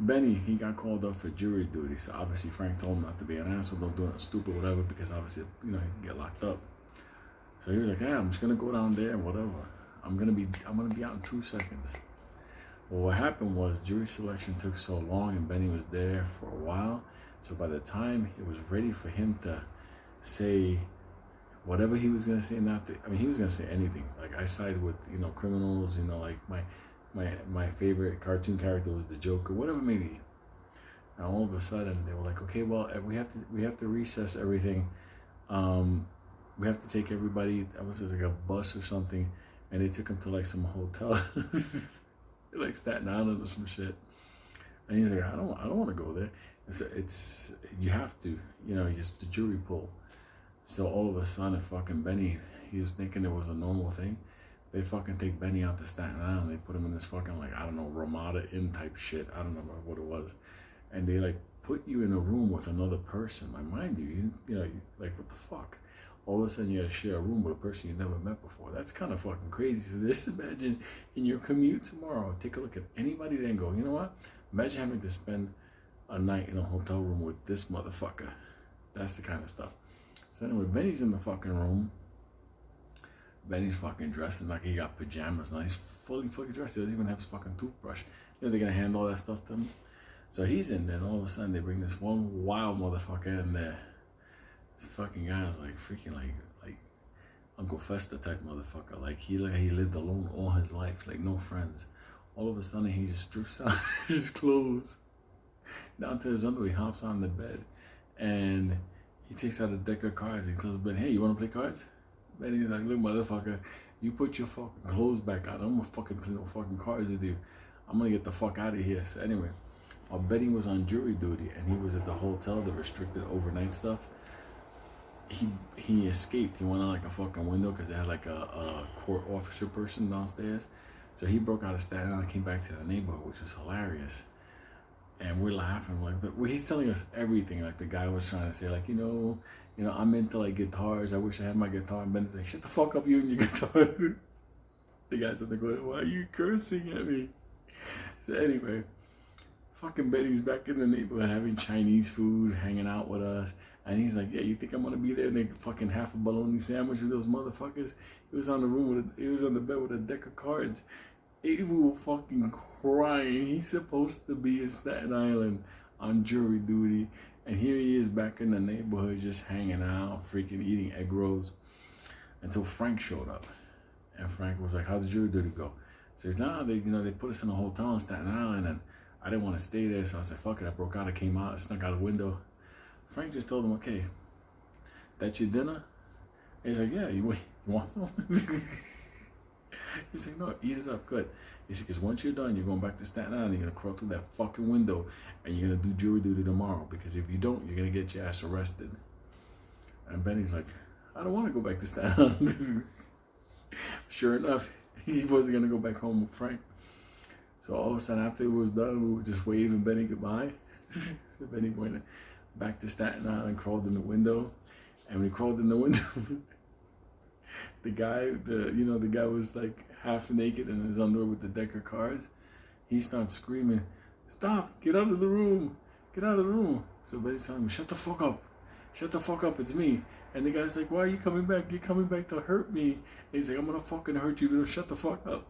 Benny, he got called up for jury duty. So obviously Frank told him not to be an asshole, don't do nothing stupid, whatever, because obviously, you know, he can get locked up. So he was like, yeah, I'm just gonna go down there and whatever. I'm gonna be out in 2 seconds. Well, what happened was jury selection took so long and Benny was there for a while. So by the time it was ready for him to say whatever he was gonna say, he was gonna say anything. Like, I side with, you know, criminals, you know, like my favorite cartoon character was the Joker, whatever it may be. And all of a sudden they were like, okay, well, we have to recess everything. We have to take everybody, I was like a bus or something, and they took him to like some hotel, like Staten Island or some shit. And he's like, I don't want to go there. It's you have to, you know, it's the jury pool. So all of a sudden, fucking Benny, he was thinking it was a normal thing. They fucking take Benny out to Staten Island. They put him in this fucking, like, I don't know, Ramada Inn type shit. I don't know what it was. And they like put you in a room with another person. Like, mind you, like, what the fuck? All of a sudden you gotta share a room with a person you never met before. That's kind of fucking crazy. So just imagine in your commute tomorrow, take a look at anybody there and go, you know what? Imagine having to spend a night in a hotel room with this motherfucker. That's the kind of stuff. So anyway, Benny's in the fucking room. Benny's fucking dressing like he got pajamas. Now he's fully dressed. He doesn't even have his fucking toothbrush. You know, they're gonna hand all that stuff to him. So he's in there, and all of a sudden they bring this one wild motherfucker in there. This fucking guy was like freaking like Uncle Fester type motherfucker. Like he lived alone all his life, like no friends. All of a sudden he just strips out his clothes down to his underwear. He hops on the bed and he takes out a deck of cards. He tells Ben, hey, you wanna play cards? Ben, he's like, look, motherfucker, you put your fucking clothes back on. I'm gonna fucking play no fucking cards with you. I'm gonna get the fuck out of here. So anyway, while Benny was on jury duty and he was at the hotel, the restricted overnight stuff, he escaped. He went out like a fucking window because they had like a court officer person downstairs. So he broke out of Staten Island and came back to the neighborhood, which was hilarious. And we're laughing like he's telling us everything. Like the guy was trying to say, like, you know, I'm into like guitars. I wish I had my guitar. And Ben's like, shut the fuck up, you and your guitar. The guy's at the going, why are you cursing at me? So anyway, fucking Benny's back in the neighborhood having Chinese food, hanging out with us. And he's like, yeah, you think I'm gonna be there and make fucking half a bologna sandwich with those motherfuckers? He was on the bed with a deck of cards. We were fucking crying. He's supposed to be in Staten Island on jury duty, and here he is back in the neighborhood just hanging out, freaking eating egg rolls, until Frank showed up. And Frank was like, how did jury duty go? So he's nah, they put us in a hotel in Staten Island, and I didn't want to stay there, so I said, fuck it, I broke out, I came out, I snuck out a window. Frank just told him, okay, that's your dinner? And he's like, yeah, you want some? He's like, no, eat it up, good. He said, because once you're done, you're going back to Staten Island, you're going to crawl through that fucking window, and you're going to do jury duty tomorrow, because if you don't, you're going to get your ass arrested. And Benny's like, I don't want to go back to Staten Island. Sure enough, he wasn't going to go back home with Frank. So all of a sudden, after it was done, we were just waving Benny goodbye. So Benny went back to Staten Island, crawled in the window, and when he crawled in the window, the guy was like half naked in his underwear with the deck of cards. He starts screaming, stop, get out of the room, get out of the room. So Benny's telling him, shut the fuck up, it's me. And the guy's like, why are you coming back? You're coming back to hurt me. And he's like, I'm gonna fucking hurt you, little shut the fuck up.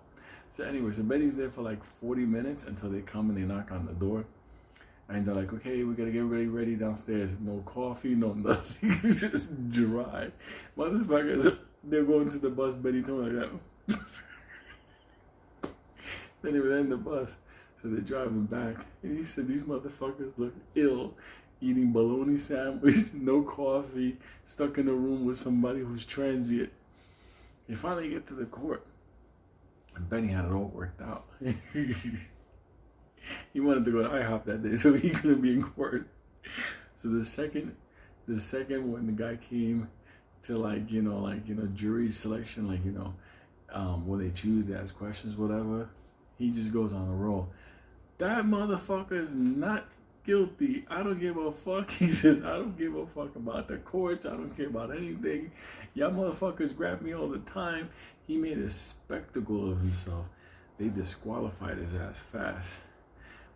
So anyway, so Benny's there for like 40 minutes until they come and they knock on the door. And they're like, okay, we gotta get everybody ready downstairs. No coffee, no nothing. It's just dry. Motherfuckers, they're going to the bus. Benny told me like that. Then they were in the bus. So they're driving back. And he said, these motherfuckers look ill. Eating bologna sandwich, no coffee, stuck in a room with somebody who's transient. They finally get to the court. And Benny had it all worked out. He wanted to go to IHOP that day, so he couldn't be in court. So the second when the guy came to jury selection, when they choose, they ask questions, whatever, he just goes on a roll. That motherfucker is not guilty. I don't give a fuck. He says, I don't give a fuck about the courts. I don't care about anything. Y'all motherfuckers grab me all the time. He made a spectacle of himself. They disqualified his ass fast.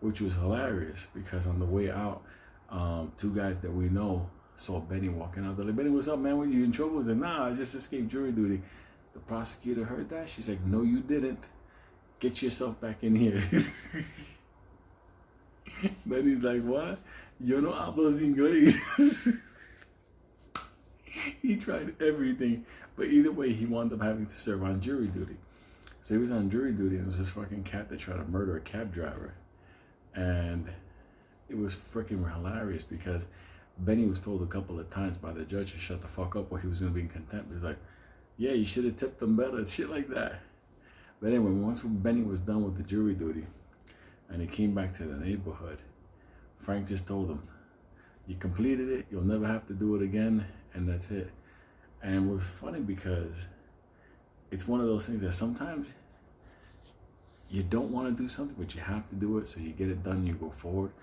which was hilarious because on the way out, two guys that we know saw Benny walking out. They're like, Benny, what's up, man? Were you in trouble? He said, nah, I just escaped jury duty. The prosecutor heard that. She's like, no, you didn't. Get yourself back in here. Benny's like, what? Yo no hablas inglés. He tried everything. But either way, he wound up having to serve on jury duty. So he was on jury duty, and it was this fucking cat that tried to murder a cab driver. And it was freaking hilarious because Benny was told a couple of times by the judge to shut the fuck up or he was going to be in contempt. He's like, yeah, you should have tipped him better, shit like that. But anyway, once Benny was done with the jury duty and he came back to the neighborhood, Frank just told him, you completed it, you'll never have to do it again, and that's it. And it was funny because it's one of those things that sometimes you don't want to do something, but you have to do it, so you get it done, you go forward.